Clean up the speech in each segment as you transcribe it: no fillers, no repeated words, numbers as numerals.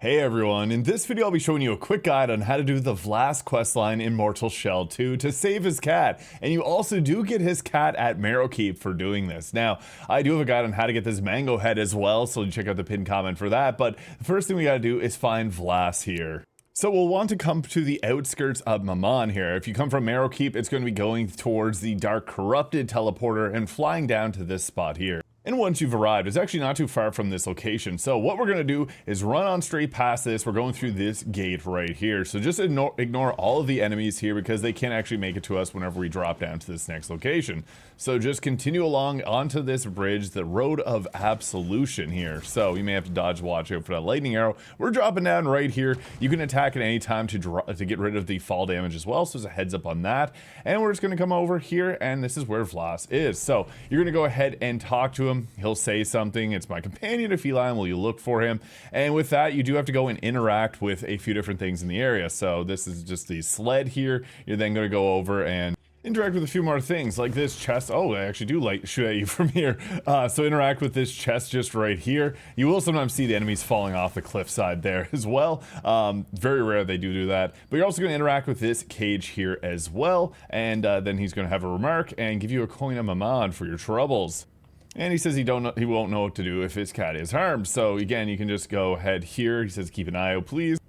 Hey everyone, in this video I'll be showing you a quick guide on how to do the Vlas Questline in Mortal Shell 2 to save his cat, and you also do get his cat at Marrowkeep for doing this. Now, I do have a guide on how to get this mango head as well, so check out the pinned comment for that, but the first thing we gotta do is find Vlas here. So we'll want to come to the outskirts of Mammon here. If you come from Marrowkeep, it's going to be going towards the Dark Corrupted teleporter and flying down to this spot here. And once you've arrived, it's actually not too far from this location. So what we're gonna do is run on straight past this. We're going through this gate right here. So just ignore all of the enemies here because they can't actually make it to us whenever we drop down to this next location. So just continue along onto this bridge, the Road of Absolution here. So you may have to dodge, watch out for that lightning arrow. We're dropping down right here. You can attack at any time to get rid of the fall damage as well. So there's a heads up on that. And we're just gonna come over here and this is where Vlas is. So you're gonna go ahead and talk to him. He'll say something. It's my companion, a feline. Will you look for him? And with that, you do have to go and interact with a few different things in the area. So this is just the sled here. You're then going to go over and interact with a few more things like this chest. Oh, I actually do shoot at you from here. So interact with this chest just right here. You will sometimes see the enemies falling off the cliffside there as well. Very rare they do that. But you're also going to interact with this cage here as well. And then he's going to have a remark and give you a coin of Mammon for your troubles. And he says he won't know what to do if his cat is harmed. So again, you can just go ahead here. He says keep an eye out, please.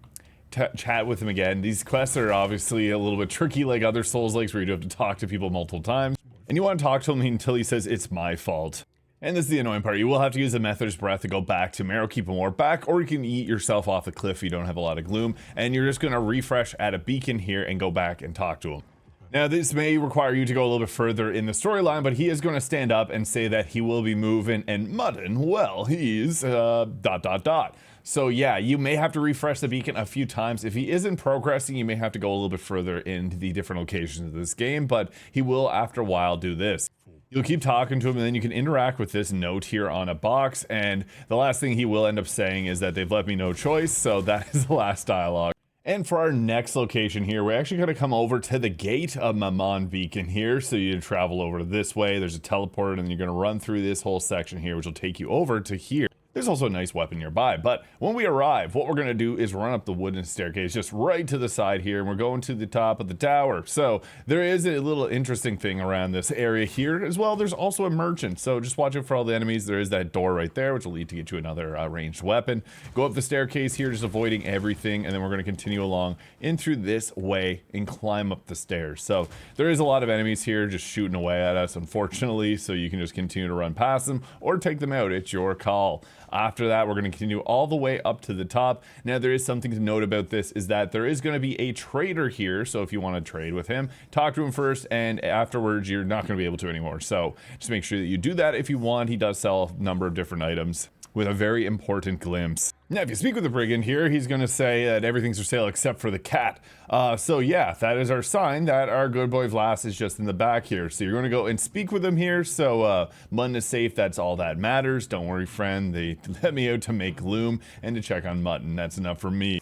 Chat with him again. These quests are obviously a little bit tricky like other Souls-likes where you do have to talk to people multiple times. And you want to talk to him until he says it's my fault. And this is the annoying part. You will have to use the Method's Breath to go back to Marrowkeep and warp back, or you can eat yourself off the cliff if you don't have a lot of gloom. And you're just going to refresh at a beacon here and go back and talk to him. Now, this may require you to go a little bit further in the storyline, but he is going to stand up and say that he will be moving, and Mutton, well, he's, ... So yeah, you may have to refresh the beacon a few times. If he isn't progressing, you may have to go a little bit further into the different locations of this game, but he will, after a while, do this. You'll keep talking to him, and then you can interact with this note here on a box, and the last thing he will end up saying is that they've left me no choice, so that is the last dialogue. And for our next location here, we're actually going to come over to the gate of Mammon Beacon here. So you travel over this way, there's a teleporter, and you're going to run through this whole section here, which will take you over to here. There's also a nice weapon nearby, but when we arrive, what we're going to do is run up the wooden staircase just right to the side here, and we're going to the top of the tower. So there is a little interesting thing around this area here as well. There's also a merchant, so just watch out for all the enemies. There is that door right there, which will lead to get you another ranged weapon. Go up the staircase here, just avoiding everything, and then we're going to continue along in through this way and climb up the stairs. So there is a lot of enemies here just shooting away at us, unfortunately, so you can just continue to run past them or take them out. It's your call. After that, we're going to continue all the way up to the top. Now, there is something to note about this is that there is going to be a trader here. So if you want to trade with him, talk to him first, and afterwards, you're not going to be able to anymore. So just make sure that you do that if you want. He does sell a number of different items with a very important glimpse. Now, if you speak with the brigand here, he's going to say that everything's for sale except for the cat. So yeah, that is our sign that our good boy Vlas is just in the back here. So you're going to go and speak with him here. So Mutton is safe. That's all that matters. Don't worry, friend. They let me out to make gloom and to check on Mutton. That's enough for me.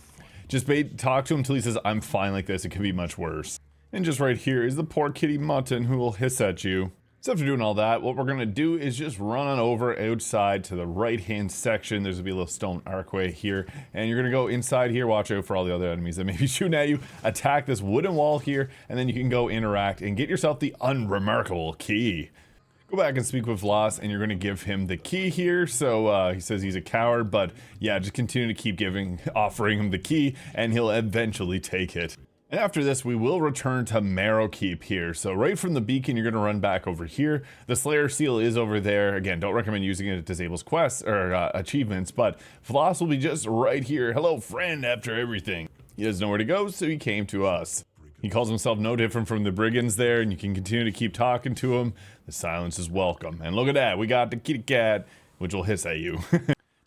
Just talk to him until he says, I'm fine like this. It could be much worse. And just right here is the poor kitty Mutton who will hiss at you. So after doing all that, what we're going to do is just run on over outside to the right-hand section. There's going to be a little stone archway here. And you're going to go inside here, watch out for all the other enemies that may be shooting at you. Attack this wooden wall here, and then you can go interact and get yourself the unremarkable key. Go back and speak with Vlas, and you're going to give him the key here. So he says he's a coward, but yeah, just continue to keep offering him the key, and he'll eventually take it. And after this, we will return to Marrowkeep here. So right from the beacon, you're going to run back over here. The Slayer seal is over there. Again, don't recommend using it. It disables quests or achievements, but Vlas will be just right here. Hello, friend, after everything. He doesn't know where to go, so he came to us. He calls himself no different from the brigands there, and you can continue to keep talking to him. The silence is welcome. And look at that. We got the kitty cat, which will hiss at you.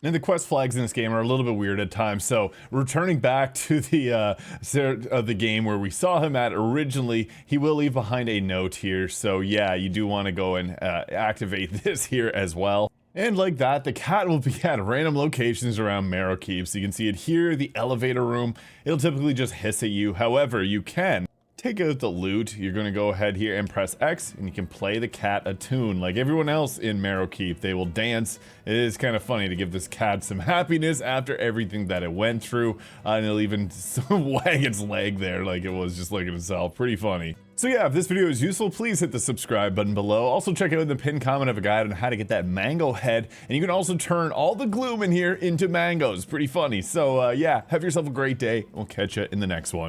And the quest flags in this game are a little bit weird at times, so returning back to the game where we saw him at originally, he will leave behind a note here, so yeah, you do want to go and activate this here as well. And like that, the cat will be at random locations around Marrowkeep, so you can see it here, the elevator room. It'll typically just hiss at you, however, you can take out the lute, you're going to go ahead here and press X, and you can play the cat a tune. Like everyone else in Marrowkeep, they will dance. It is kind of funny to give this cat some happiness after everything that it went through, and it'll even wag its leg there like it was just looking at itself. Pretty funny. So yeah, if this video is useful, please hit the subscribe button below. Also check out in the pinned comment of a guide on how to get that mango head, and you can also turn all the gloom in here into mangoes. Pretty funny. So yeah, have yourself a great day. We'll catch you in the next one.